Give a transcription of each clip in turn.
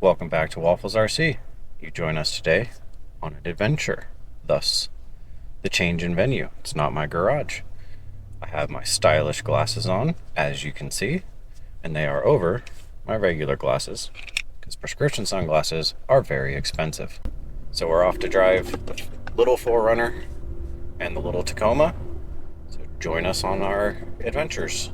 Welcome back to Waffles RC. You join us today on an adventure. Thus, the change in venue. It's not my garage. I have my stylish glasses on, as you can see, and they are over my regular glasses because prescription sunglasses are very expensive. So we're off to drive the little 4Runner and the little Tacoma. So join us on our adventures.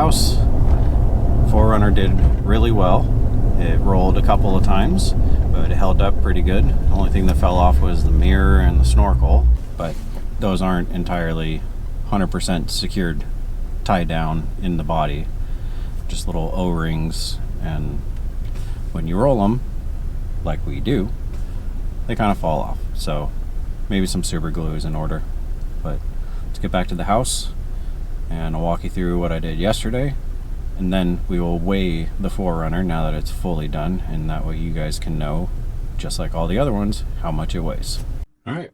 house. 4Runner did really well. It rolled a couple of times, but it held up pretty good. The only thing that fell off was the mirror and the snorkel, but those aren't entirely 100% secured, tied down in the body. Just little O-rings, and when you roll them, like we do, they kind of fall off. So maybe some super glue is in order. But let's get back to the house, and I'll walk you through what I did yesterday, and then we will weigh the 4Runner now that it's fully done, and that way you guys can know, just like all the other ones, how much it weighs. All right,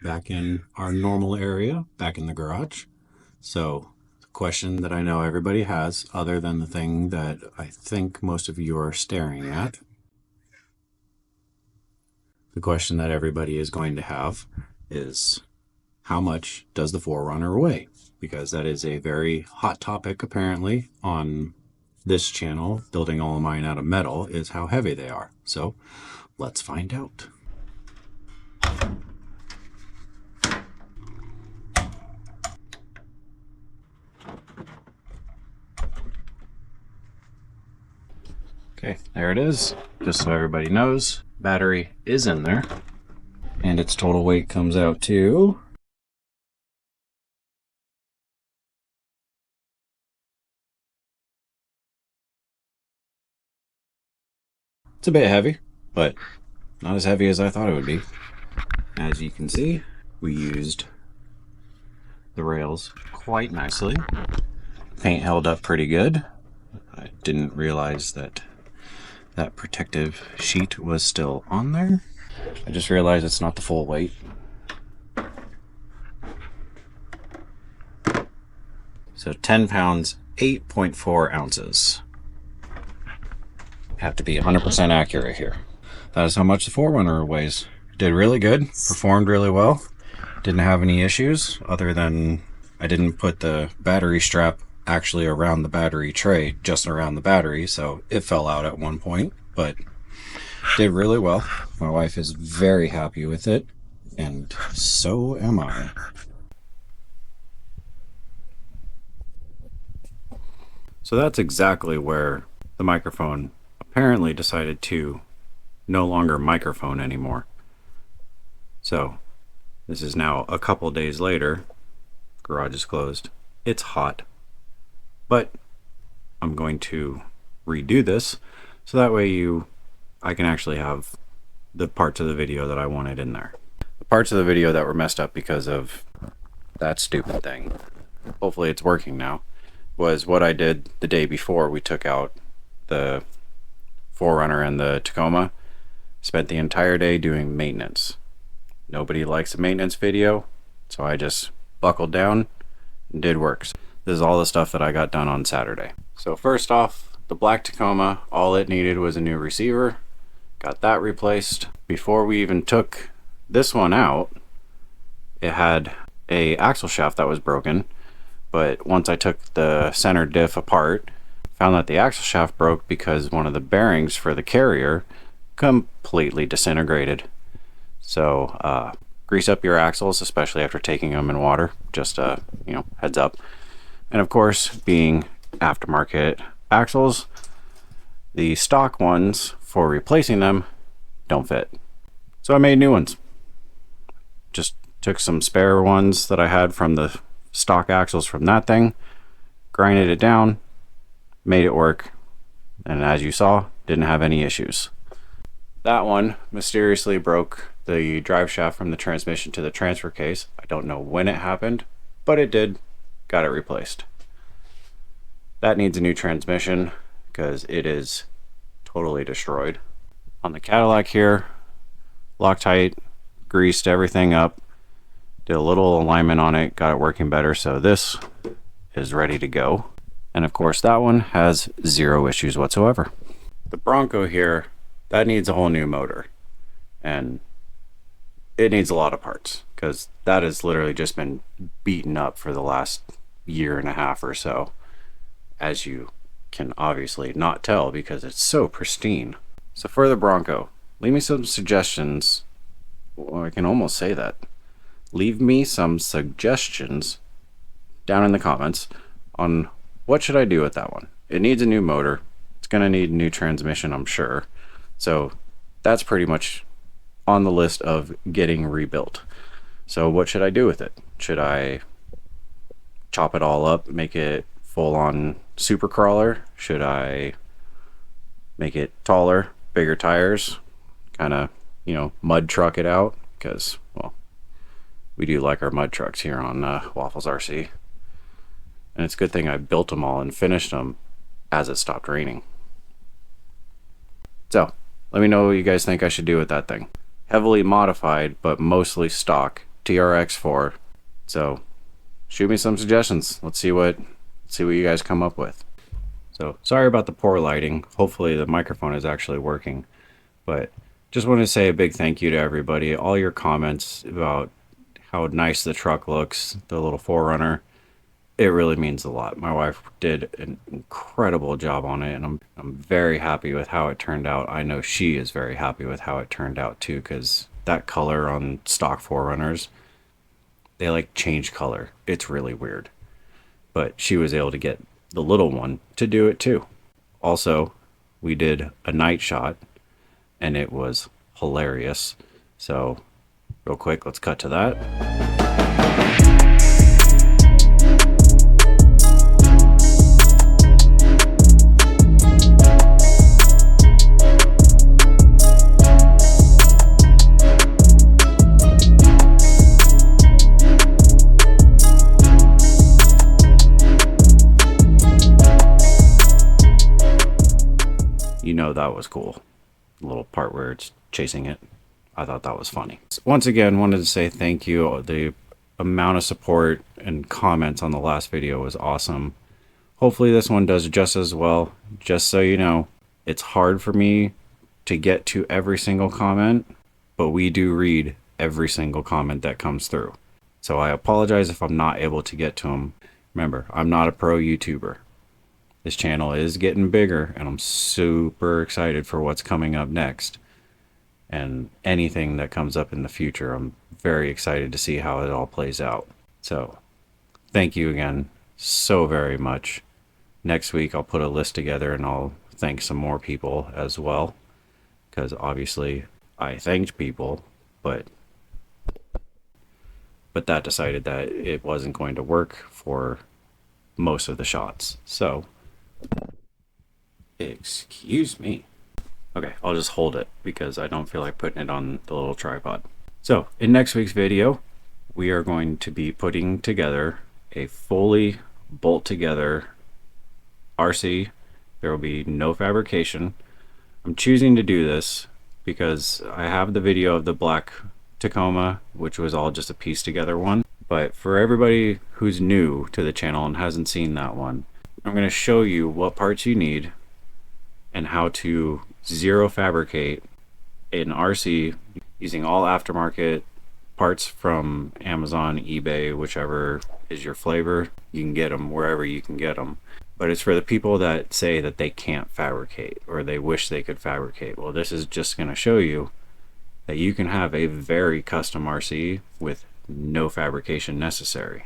back in our normal area, back in the garage. So the question that I know everybody has, other than the thing that I think most of you are staring at, the question that everybody is going to have is, how much does the 4Runner weigh? Because that is a very hot topic apparently on this channel. Building all of mine out of metal is how heavy they are. So let's find out. Okay, there it is. Just so everybody knows, battery is in there, and its total weight comes out to it's a bit heavy, but not as heavy as I thought it would be. As you can see, we used the rails quite nicely. Paint held up pretty good. I didn't realize that that protective sheet was still on there. I just realized it's not the full weight. So 10 pounds, 8.4 ounces. Have to be 100% accurate here. That is how much the 4Runner weighs. Did really good, performed really well. Didn't have any issues other than I didn't put the battery strap actually around the battery tray, just around the battery, so it fell out at one point, but did really well. My wife is very happy with it, and so am I. So that's exactly where the microphone apparently decided to no longer microphone anymore. So this is now a couple days later. Garage is closed. It's hot. But I'm going to redo this so that way I can actually have the parts of the video that I wanted in there. The parts of the video that were messed up because of that stupid thing, hopefully it's working now, was what I did the day before we took out the 4Runner and the Tacoma. Spent the entire day doing maintenance. Nobody likes a maintenance video, so I just buckled down and did work. This is all the stuff that I got done on Saturday. So first off, the black Tacoma, all it needed was a new receiver. Got that replaced. Before we even took this one out, it had a axle shaft that was broken. But once I took the center diff apart, found that the axle shaft broke because one of the bearings for the carrier completely disintegrated. So grease up your axles, especially after taking them in water. Just heads up. And of course, being aftermarket axles, the stock ones for replacing them don't fit. So I made new ones. Just took some spare ones that I had from the stock axles from that thing, grinded it down, made it work, and as you saw, didn't have any issues. That one mysteriously broke the drive shaft from the transmission to the transfer case. I don't know when it happened, but it did. Got it replaced. That needs a new transmission because it is totally destroyed. On the Cadillac here, Loctite, greased everything up, did a little alignment on it, got it working better, so this is ready to go. And of course that one has zero issues whatsoever. The Bronco here, that needs a whole new motor, and it needs a lot of parts because that has literally just been beaten up for the last year and a half or so, as you can obviously not tell because it's so pristine. So for the Bronco, leave me some suggestions. Well, I can almost say that. Leave me some suggestions down in the comments on what should I do with that one? It needs a new motor. It's going to need a new transmission, I'm sure. So that's pretty much on the list of getting rebuilt. So what should I do with it? Should I chop it all up, make it full on super crawler? Should I make it taller, bigger tires, kind of, you know, mud truck it out? Because, well, we do like our mud trucks here on Waffles RC. And it's a good thing I built them all and finished them as it stopped raining. So, let me know what you guys think I should do with that thing. Heavily modified, but mostly stock TRX4. So, shoot me some suggestions. Let's see what you guys come up with. So, sorry about the poor lighting. Hopefully the microphone is actually working. But just want to say a big thank you to everybody. All your comments about how nice the truck looks, the little 4Runner. It really means a lot. My wife did an incredible job on it, and I'm very happy with how it turned out. I know she is very happy with how it turned out too, because that color on stock 4Runners, they like change color. It's really weird. But she was able to get the little one to do it too. Also, we did a night shot, and it was hilarious. So, real quick, let's cut to that. You know that was cool. The little part where it's chasing it. I thought that was funny. Once again, wanted to say thank you. The amount of support and comments on the last video was awesome. Hopefully this one does just as well. Just so you know, it's hard for me to get to every single comment, but we do read every single comment that comes through. So I apologize if I'm not able to get to them. Remember, I'm not a pro YouTuber. This channel is getting bigger, and I'm super excited for what's coming up next. And anything that comes up in the future, I'm very excited to see how it all plays out. So, thank you again so very much. Next week, I'll put a list together, and I'll thank some more people as well. Because obviously, I thanked people, but that decided that it wasn't going to work for most of the shots. So, excuse me. Okay, I'll just hold it because I don't feel like putting it on the little tripod. So, in next week's video, we are going to be putting together a fully bolt together RC. There will be no fabrication. I'm choosing to do this because I have the video of the black Tacoma, which was all just a piece together one. But for everybody who's new to the channel and hasn't seen that one, I'm going to show you what parts you need and how to zero fabricate an RC using all aftermarket parts from Amazon, eBay, whichever is your flavor. You can get them wherever you can get them. But it's for the people that say that they can't fabricate or they wish they could fabricate. Well, this is just going to show you that you can have a very custom RC with no fabrication necessary,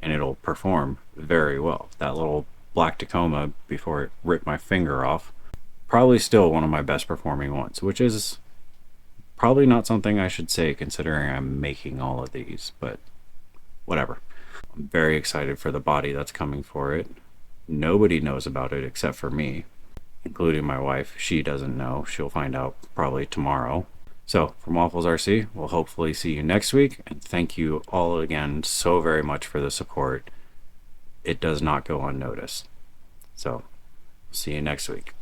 and it'll perform very well. That little black Tacoma, before it ripped my finger off, probably still one of my best performing ones, which is probably not something I should say considering I'm making all of these, but whatever. I'm very excited for the body that's coming for it. Nobody knows about it except for me, including my wife. She doesn't know. She'll find out probably tomorrow. So, from Waffles RC, we'll hopefully see you next week, and thank you all again so very much for the support. It does not go unnoticed. So, see you next week.